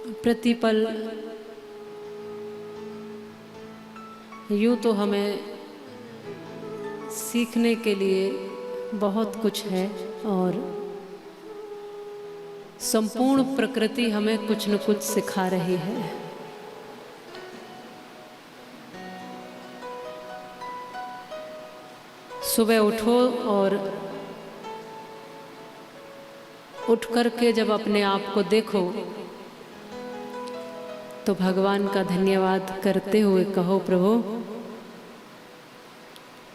प्रतिपल यूँ तो हमें सीखने के लिए बहुत कुछ है और संपूर्ण प्रकृति हमें कुछ न कुछ सिखा रही है। सुबह उठो और उठ करके जब अपने आप को देखो तो भगवान का धन्यवाद करते हुए कहो, प्रभु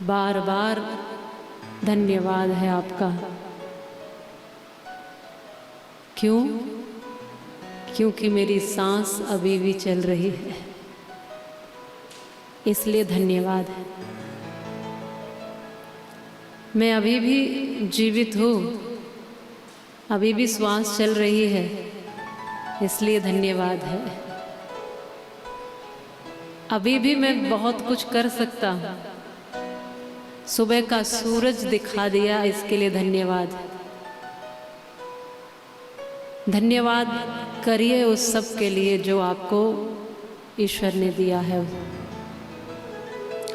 बार बार धन्यवाद है आपका। क्यों? क्योंकि मेरी सांस अभी भी चल रही है, इसलिए धन्यवाद है। मैं अभी भी जीवित हूँ, अभी भी श्वास चल रही है, इसलिए धन्यवाद है। अभी भी मैं बहुत कुछ कर सकता हूँ, सुबह का सूरज दिखा दिया, इसके लिए धन्यवाद। धन्यवाद करिए उस सब के लिए जो आपको ईश्वर ने दिया है।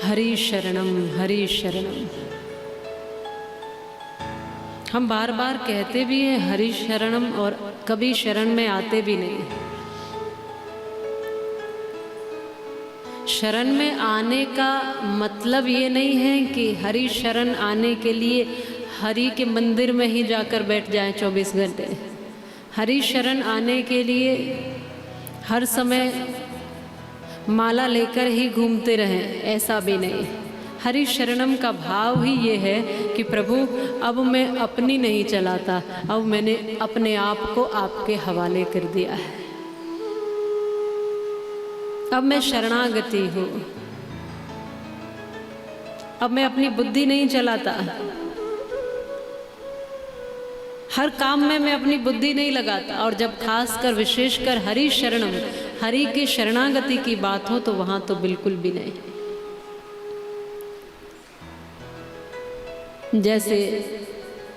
हरि शरणम हरि शरणम। हम बार बार कहते भी हैं हरि शरणम और कभी शरण में आते भी नहीं। शरण में आने का मतलब ये नहीं है कि हरि शरण आने के लिए हरि के मंदिर में ही जाकर बैठ जाएं 24 घंटे। हरि शरण आने के लिए हर समय माला लेकर ही घूमते रहें, ऐसा भी नहीं। हरि शरणम का भाव ही ये है कि प्रभु अब मैं अपनी नहीं चलाता, अब मैंने अपने आप को आपके हवाले कर दिया है। अब मैं शरणागति हूँ, अब मैं अपनी बुद्धि नहीं चलाता। हर काम में मैं अपनी बुद्धि नहीं लगाता। और जब खासकर विशेषकर हरि शरणम, हरि की शरणागति की बात हो तो वहां तो बिल्कुल भी नहीं। जैसे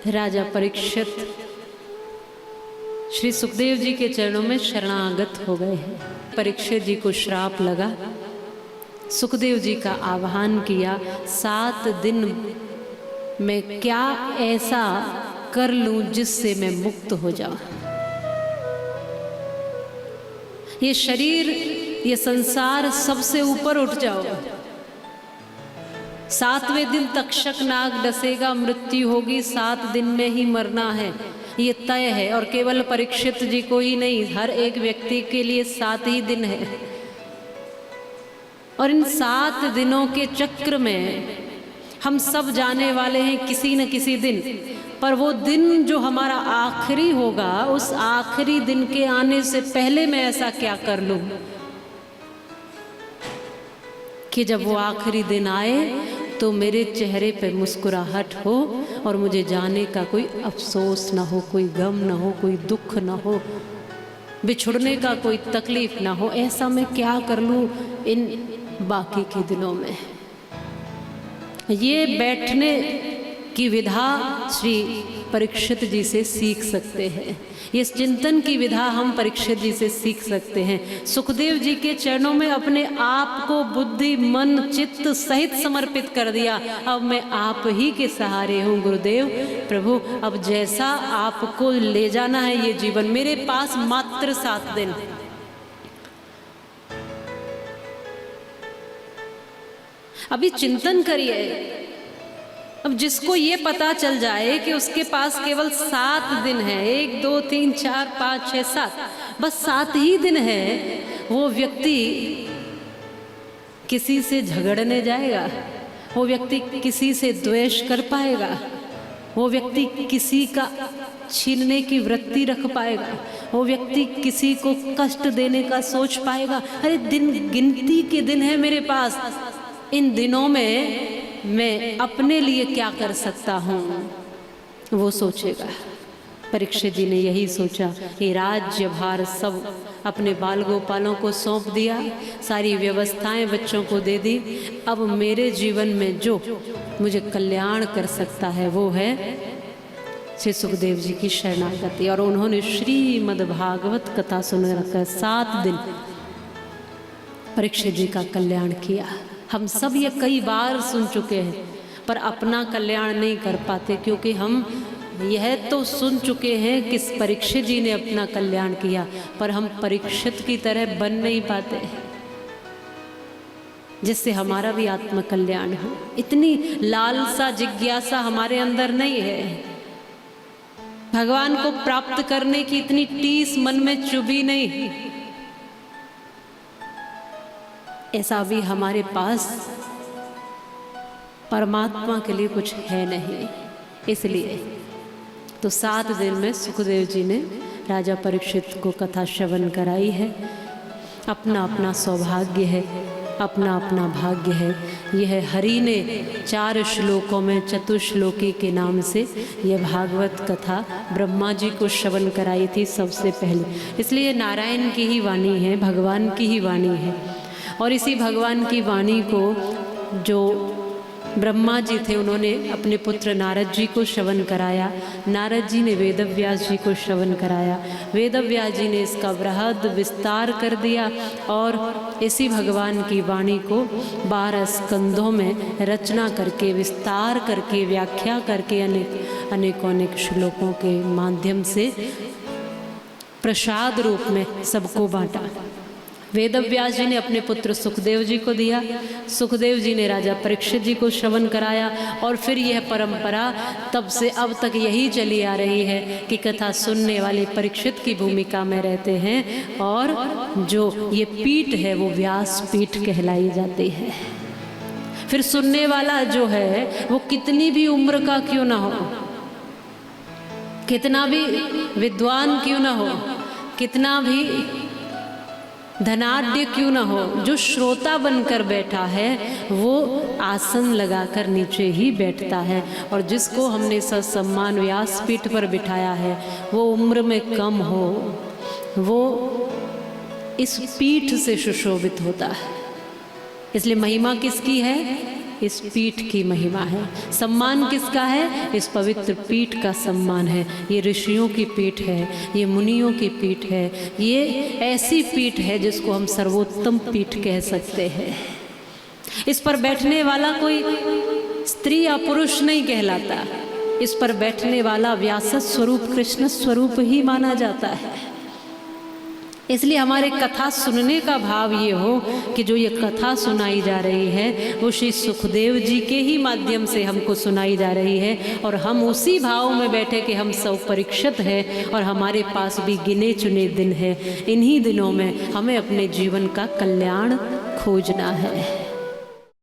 राजा परीक्षित श्री सुखदेव जी के चरणों में शरणागत हो गए हैं। परीक्षित जी को श्राप लगा, सुखदेव जी का आह्वान किया, 7 दिन में क्या ऐसा कर लूं जिससे मैं मुक्त हो जाऊं। ये शरीर, ये संसार सबसे ऊपर उठ जाओ। 7वें दिन तक्षक नाग डसेगा, मृत्यु होगी, 7 दिन में ही मरना है, ये तय है। और केवल परीक्षित जी को ही नहीं, हर एक व्यक्ति के लिए 7 ही दिन है। और इन 7 दिनों के चक्र में हम सब जाने वाले हैं किसी न किसी दिन। पर वो दिन जो हमारा आखिरी होगा, उस आखिरी दिन के आने से पहले मैं ऐसा क्या कर लूं कि जब वो आखिरी दिन आए तो मेरे चेहरे पे मुस्कुराहट हो और मुझे जाने का कोई अफसोस ना हो, कोई गम ना हो, कोई दुख ना हो, बिछुड़ने का कोई तकलीफ ना हो। ऐसा मैं क्या कर लूं इन बाकी के दिनों में। ये बैठने की विधा श्री परीक्षित जी से सीख सकते हैं। ये चिंतन की विधा हम परीक्षित जी से सीख सकते हैं। सुखदेव जी के चरणों में अपने आप को बुद्धि मन चित्त सहित समर्पित कर दिया। अब मैं आप ही के सहारे हूँ गुरुदेव। प्रभु अब जैसा आपको ले जाना है ये जीवन, मेरे पास मात्र 7 दिन। अभी चिंतन करिए। अब जिसको ये पता चल जाए कि उसके पास केवल 7 दिन है, 1 2 3 4 5 6 7, बस 7 ही दिन है, वो व्यक्ति किसी से झगड़ने जाएगा, वो व्यक्ति किसी से द्वेष कर पाएगा, वो व्यक्ति किसी का छीनने की वृत्ति रख पाएगा, वो व्यक्ति किसी को कष्ट देने का सोच पाएगा। अरे दिन गिनती के दिन है मेरे पास, इन दिनों में मैं अपने लिए क्या कर सकता हूँ, वो सोचेगा। परीक्षित जी ने यही सोचा कि राज्य भार सब अपने बाल गोपालों को सौंप दिया, सारी व्यवस्थाएं बच्चों को दे दी। अब मेरे जीवन में जो मुझे कल्याण कर सकता है वो है श्री सुखदेव जी की शरणागति, और उन्होंने श्रीमद् भागवत कथा सुनकर 7 दिन परीक्षित जी का कल्याण किया। हम सब ये कई बार सुन चुके हैं, पर अपना कल्याण नहीं कर पाते, क्योंकि हम यह तो सुन चुके हैं कि परीक्षित जी ने अपना कल्याण किया, पर हम परीक्षित की तरह बन नहीं पाते जिससे हमारा भी आत्म कल्याण हो। इतनी लालसा जिज्ञासा हमारे अंदर नहीं है, भगवान को प्राप्त करने की इतनी टीस मन में चुभी नहीं, ऐसा भी हमारे पास परमात्मा के लिए कुछ है नहीं। इसलिए तो 7 दिन में सुखदेव जी ने राजा परीक्षित को कथा श्रवण कराई है। अपना अपना सौभाग्य है, अपना अपना भाग्य है। यह हरि ने 4 श्लोकों में चतुश्लोकी के नाम से यह भागवत कथा ब्रह्मा जी को श्रवण कराई थी सबसे पहले। इसलिए नारायण की ही वाणी है, भगवान की ही वाणी है। और इसी भगवान की वाणी को जो ब्रह्मा जी थे उन्होंने अपने पुत्र नारद जी को श्रवण कराया, नारद जी ने वेदव्यास जी को श्रवण कराया, वेदव्यास जी ने इसका बृहद विस्तार कर दिया और इसी भगवान की वाणी को 12 स्कंधों में रचना करके, विस्तार करके, व्याख्या करके अनेक श्लोकों के माध्यम से प्रसाद रूप में सबको बांटा। वेदव्यास जी ने अपने पुत्र सुखदेव जी को दिया, सुखदेव जी ने राजा परीक्षित जी को श्रवण कराया, और फिर यह परंपरा तब से अब तक यही चली आ रही है कि कथा सुनने वाले परीक्षित की भूमिका में रहते हैं, और जो ये पीठ है वो व्यास पीठ कहलाई जाती है। फिर सुनने वाला जो है वो कितनी भी उम्र का क्यों ना हो, कितना भी विद्वान क्यों ना हो, कितना भी धनाढ्य क्यों ना हो, जो श्रोता बनकर बैठा है वो आसन लगाकर नीचे ही बैठता है। और जिसको हमने ससम्मान व्यासपीठ पर बिठाया है वो उम्र में कम हो, वो इस पीठ से सुशोभित होता है। इसलिए महिमा किसकी है? इस पीठ की महिमा है। सम्मान किसका है? इस पवित्र पीठ का सम्मान है। ये ऋषियों की पीठ है, ये मुनियों की पीठ है, ये ऐसी पीठ है जिसको हम सर्वोत्तम पीठ कह सकते हैं। इस पर बैठने वाला कोई स्त्री या पुरुष नहीं कहलाता, इस पर बैठने वाला व्यास स्वरूप कृष्ण स्वरूप ही माना जाता है। इसलिए हमारे कथा सुनने का भाव ये हो कि जो ये कथा सुनाई जा रही है वो श्री सुखदेव जी के ही माध्यम से हमको सुनाई जा रही है, और हम उसी भाव में बैठे कि हम सब परीक्षित हैं और हमारे पास भी गिने चुने दिन है। इन्हीं दिनों में हमें अपने जीवन का कल्याण खोजना है।